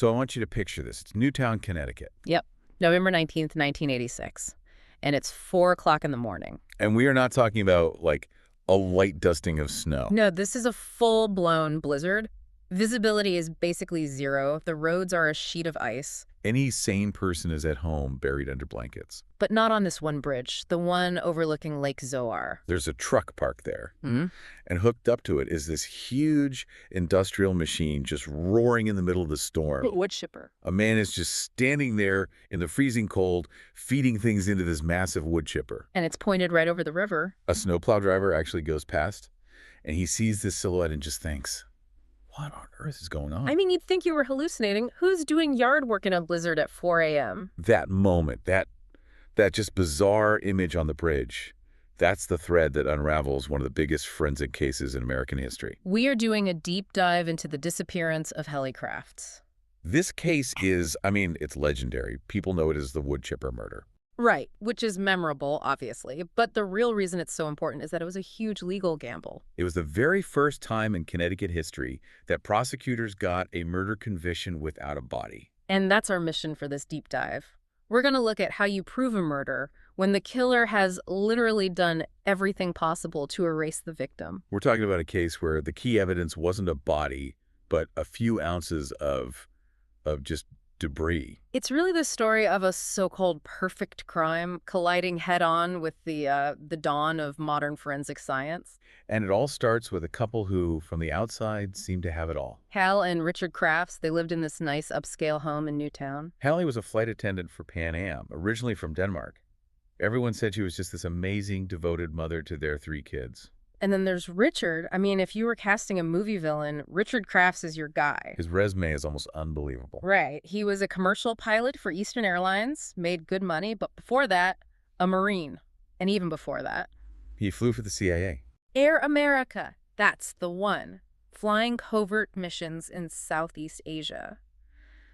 So I want you to picture this. It's Newtown, Connecticut. Yep. November 19th, 1986. And it's 4 o'clock in the morning. And we are not talking about, like, a light dusting of snow. No, this is a full-blown blizzard. Visibility is basically zero. The roads are a sheet of ice. Any sane person is at home buried under blankets. But not on this one bridge, the one overlooking Lake Zoar. There's a truck parked there. Mm-hmm. And hooked up to it is this huge industrial machine just roaring in the middle of the storm. Woodchipper. A man is just standing there in the freezing cold, feeding things into this massive wood chipper. And it's pointed right over the river. A snowplow driver actually goes past, and he sees this silhouette and just thinks, what on earth is going on? I mean, you'd think you were hallucinating. Who's doing yard work in a blizzard at 4 a.m.? That moment, that just bizarre image on the bridge, that's the thread that unravels one of the biggest forensic cases in American history. We are doing a deep dive into the disappearance of Helle Crafts. This case is, I mean, it's legendary. People know it as the Woodchipper Murder. Right, which is memorable, obviously. But the real reason it's so important is that it was a huge legal gamble. It was the very first time in Connecticut history that prosecutors got a murder conviction without a body. And that's our mission for this deep dive. We're going to look at how you prove a murder when the killer has literally done everything possible to erase the victim. We're talking about a case where the key evidence wasn't a body, but a few ounces of just debris. It's really the story of a so-called perfect crime colliding head-on with the dawn of modern forensic science. And it all starts with a couple who, from the outside, seem to have it all. Helle and Richard Crafts, they lived in this nice upscale home in Newtown. Helle was a flight attendant for Pan Am, originally from Denmark. Everyone said she was just this amazing, devoted mother to their 3 kids. And then there's Richard. I mean, if you were casting a movie villain, Richard Crafts is your guy. His resume is almost unbelievable. Right. He was a commercial pilot for Eastern Airlines, made good money, but before that, a Marine. And even before that, He flew for the CIA. Air America. That's the one. Flying covert missions in Southeast Asia.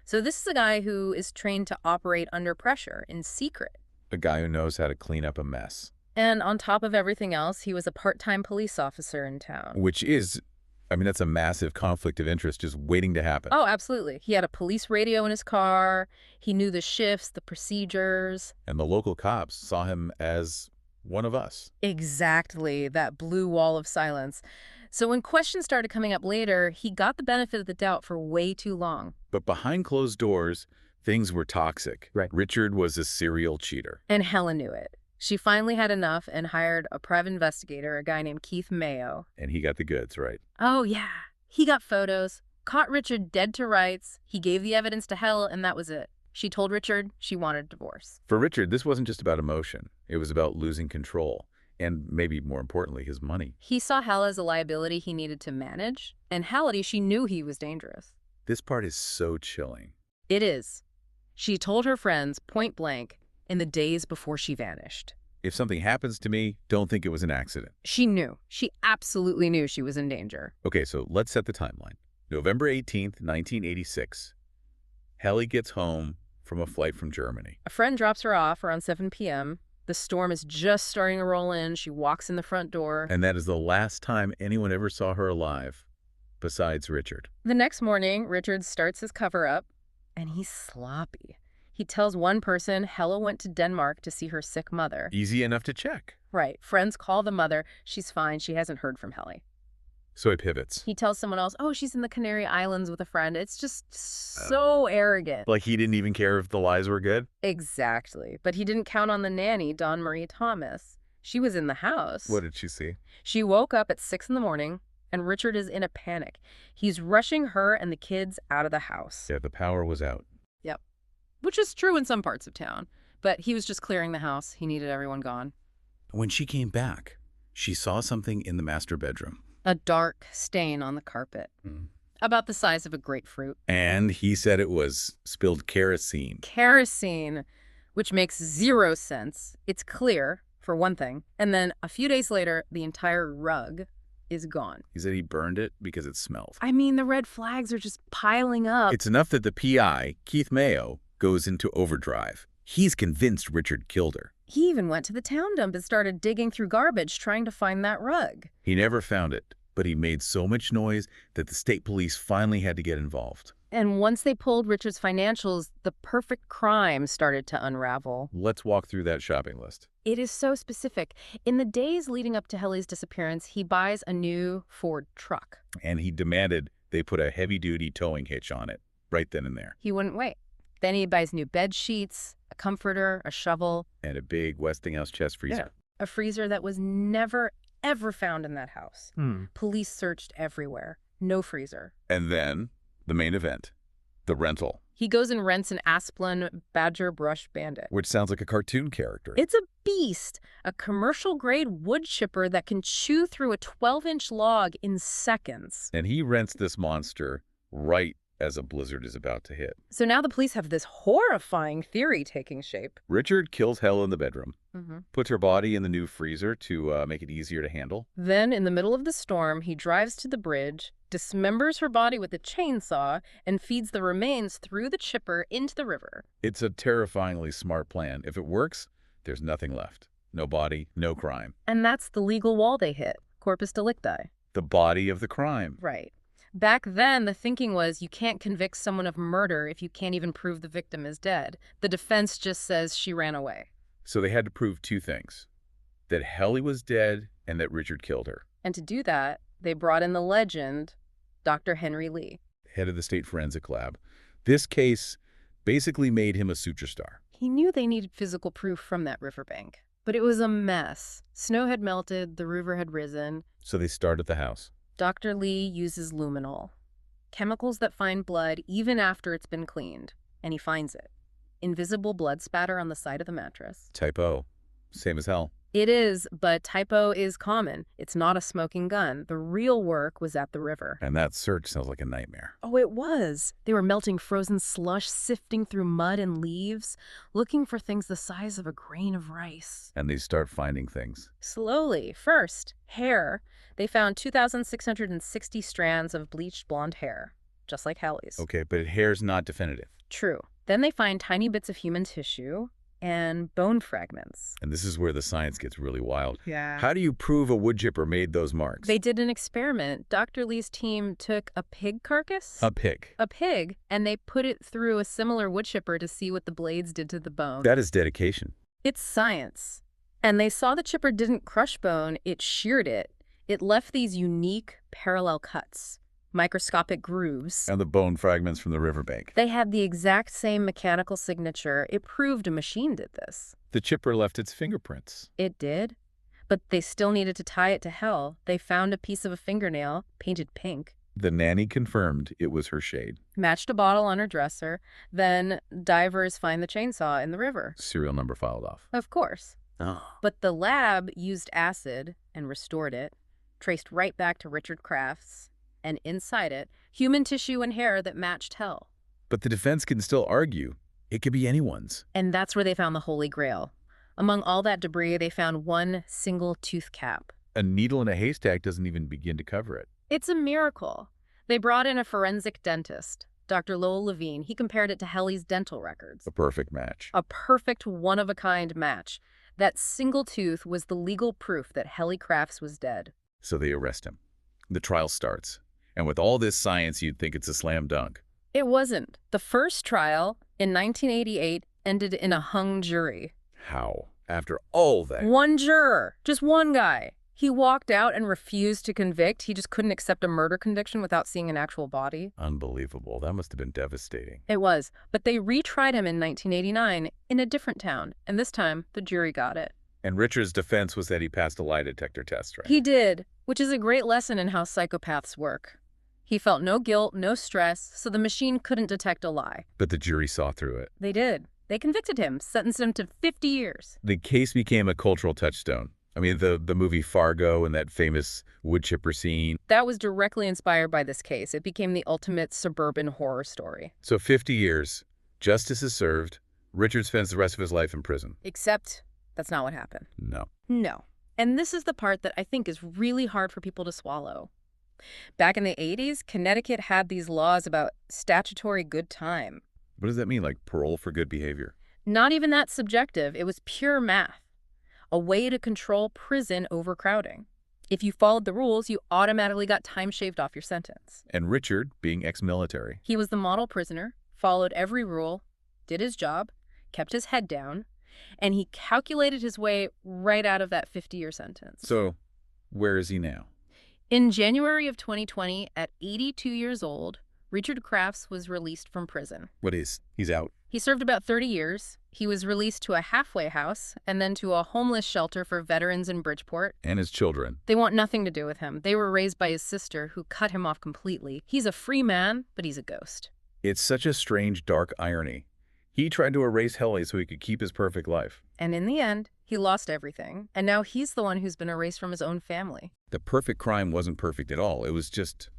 So this is a guy who is trained to operate under pressure in secret. A guy who knows how to clean up a mess. And on top of everything else, he was a part-time police officer in town. Which is, I mean, that's a massive conflict of interest just waiting to happen. Oh, absolutely. He had a police radio in his car. He knew the shifts, the procedures. And the local cops saw him as one of us. Exactly, that blue wall of silence. So when questions started coming up later, he got the benefit of the doubt for way too long. But behind closed doors, things were toxic. Right. Richard was a serial cheater. And Helle knew it. She finally had enough and hired a private investigator, a guy named Keith Mayo. And he got the goods, right? Oh, yeah. He got photos, caught Richard dead to rights. He gave the evidence to Helle, and that was it. She told Richard she wanted a divorce. For Richard, this wasn't just about emotion. It was about losing control. And maybe more importantly, his money. He saw Helle as a liability he needed to manage, and Helle, she knew he was dangerous. This part is so chilling. It is. She told her friends point blank in the days before she vanished. If something happens to me, don't think it was an accident. She knew. She absolutely knew she was in danger. Okay, so let's set the timeline. November 18th, 1986. Helle gets home from a flight from Germany. A friend drops her off around 7 p.m. The storm is just starting to roll in. She walks in the front door. And that is the last time anyone ever saw her alive, besides Richard. The next morning, Richard starts his cover-up, and he's sloppy. He tells one person Helle went to Denmark to see her sick mother. Easy enough to check. Right. Friends call the mother. She's fine. She hasn't heard from Helle. So he pivots. He tells someone else, oh, she's in the Canary Islands with a friend. It's just so arrogant. Like he didn't even care if the lies were good? Exactly. But he didn't count on the nanny, Dawn Marie Thomas. She was in the house. What did she see? She woke up at 6 in the morning, and Richard is in a panic. He's rushing her and the kids out of the house. Yeah, the power was out. Yep. Which is true in some parts of town. But he was just clearing the house. He needed everyone gone. When she came back, she saw something in the master bedroom. A dark stain on the carpet. About the size of a grapefruit. And he said it was spilled kerosene. Kerosene, which makes zero sense. It's clear, for one thing. And then a few days later, the entire rug is gone. He said he burned it because it smelled. I mean, the red flags are just piling up. It's enough that the PI, Keith Mayo, goes into overdrive. He's convinced Richard killed her. He even went to the town dump and started digging through garbage trying to find that rug. He never found it, but he made so much noise that the state police finally had to get involved. And once they pulled Richard's financials, the perfect crime started to unravel. Let's walk through that shopping list. It is so specific. In the days leading up to Helle's disappearance, he buys a new Ford truck. And he demanded they put a heavy-duty towing hitch on it, right then and there. He wouldn't wait. Then he buys new bed sheets, a comforter, a shovel. And a big Westinghouse chest freezer. Yeah. A freezer that was never, ever found in that house. Police searched everywhere. No freezer. And then, the main event, the rental. He goes and rents an Asplin Badger Brush Bandit. Which sounds like a cartoon character. It's a beast, a commercial-grade wood chipper that can chew through a 12-inch log in seconds. And he rents this monster right as a blizzard is about to hit. So now the police have this horrifying theory taking shape. Richard kills Helle in the bedroom, Mm-hmm. puts her body in the new freezer to make it easier to handle. Then, in the middle of the storm, he drives to the bridge, dismembers her body with a chainsaw, and feeds the remains through the chipper into the river. It's a terrifyingly smart plan. If it works, there's nothing left. No body, no crime. And that's the legal wall they hit, corpus delicti. The body of the crime. Right. Back then, the thinking was you can't convict someone of murder if you can't even prove the victim is dead. The defense just says she ran away. So they had to prove two things: that Helle was dead and that Richard killed her. And to do that, they brought in the legend, Dr. Henry Lee. Head of the state forensic lab. This case basically made him a suture star. He knew they needed physical proof from that riverbank, but it was a mess. Snow had melted, the river had risen. So they start at the house. Dr. Lee uses luminol, chemicals that find blood even after it's been cleaned, and he finds it. Invisible blood spatter on the side of the mattress. Typo. Same as Helle. It is, but typo is common. It's not a smoking gun. The real work was at the river. And that search sounds like a nightmare. Oh, it was. They were melting frozen slush, sifting through mud and leaves, looking for things the size of a grain of rice. And they start finding things. Slowly. First, hair. They found 2,660 strands of bleached blonde hair, just like Helle's. Okay, but hair's not definitive. True. Then they find tiny bits of human tissue and bone fragments. And this is where the science gets really wild. Yeah. How do you prove a woodchipper made those marks? They did an experiment. Dr. Lee's team took a pig carcass. A pig. A pig, and they put it through a similar woodchipper to see what the blades did to the bone. That is dedication. It's science. And they saw the chipper didn't crush bone, it sheared it. It left these unique parallel cuts, microscopic grooves. And the bone fragments from the riverbank. They had the exact same mechanical signature. It proved a machine did this. The chipper left its fingerprints. It did, but they still needed to tie it to Helle. They found a piece of a fingernail, painted pink. The nanny confirmed it was her shade. Matched a bottle on her dresser. Then divers find the chainsaw in the river. Serial number filed off. Of course. Oh. But the lab used acid and restored it, traced right back to Richard Crafts, and inside it, human tissue and hair that matched Helle. But the defense can still argue it could be anyone's. And that's where they found the Holy Grail. Among all that debris, they found one single tooth cap. A needle in a haystack doesn't even begin to cover it. It's a miracle. They brought in a forensic dentist, Dr. Lowell Levine. He compared it to Helle's dental records. A perfect match. A perfect one-of-a-kind match. That single tooth was the legal proof that Helle Crafts was dead. So they arrest him. The trial starts. And with all this science, you'd think it's a slam dunk. It wasn't. The first trial, in 1988, ended in a hung jury. How? After all that? One juror. Just one guy. He walked out and refused to convict. He just couldn't accept a murder conviction without seeing an actual body. Unbelievable. That must have been devastating. It was. But they retried him in 1989 in a different town. And this time, the jury got it. And Richard's defense was that he passed a lie detector test, right? He did, which is a great lesson in how psychopaths work. He felt no guilt, no stress, so the machine couldn't detect a lie. But the jury saw through it. They did. They convicted him, sentenced him to 50 years. The case became a cultural touchstone. I mean, the movie Fargo and that famous woodchipper scene. That was directly inspired by this case. It became the ultimate suburban horror story. So 50 years, justice is served. Richard spends the rest of his life in prison. Except that's not what happened. No. No. And this is the part that I think is really hard for people to swallow. Back in the 80s, Connecticut had these laws about statutory good time. What does that mean, like parole for good behavior? Not even that subjective. It was pure math. A way to control prison overcrowding. If you followed the rules, you automatically got time shaved off your sentence. And Richard, being ex-military. He was the model prisoner, followed every rule, did his job, kept his head down, and he calculated his way right out of that 50-year sentence. So, where is he now? In January of 2020, at 82 years old, Richard Crafts was released from prison. He's out? He served about 30 years. He was released to a halfway house and then to a homeless shelter for veterans in Bridgeport. And his children. They want nothing to do with him. They were raised by his sister, who cut him off completely. He's a free man, but he's a ghost. It's such a strange, dark irony. He tried to erase Helle so he could keep his perfect life. And in the end, he lost everything. And now he's the one who's been erased from his own family. The perfect crime wasn't perfect at all. It was just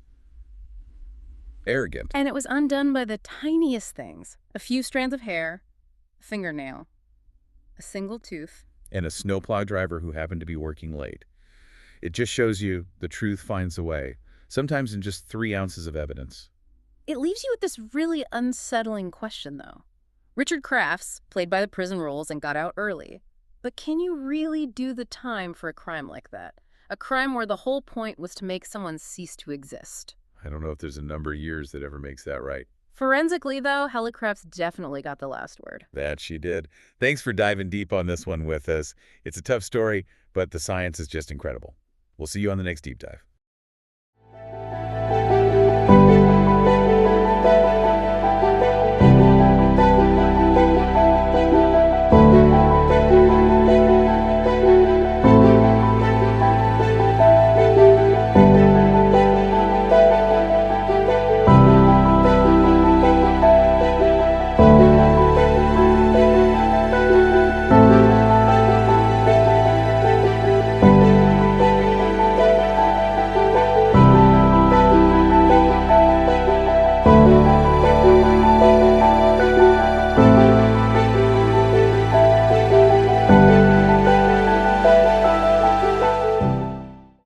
arrogant. And it was undone by the tiniest things. A few strands of hair, a fingernail, a single tooth. And a snowplow driver who happened to be working late. It just shows you the truth finds a way, sometimes in just 3 ounces of evidence. It leaves you with this really unsettling question, though. Richard Crafts played by the prison rules and got out early. But can you really do the time for a crime like that? A crime where the whole point was to make someone cease to exist. I don't know if there's a number of years that ever makes that right. Forensically, though, Helle Crafts definitely got the last word. That she did. Thanks for diving deep on this one with us. It's a tough story, but the science is just incredible. We'll see you on the next deep dive.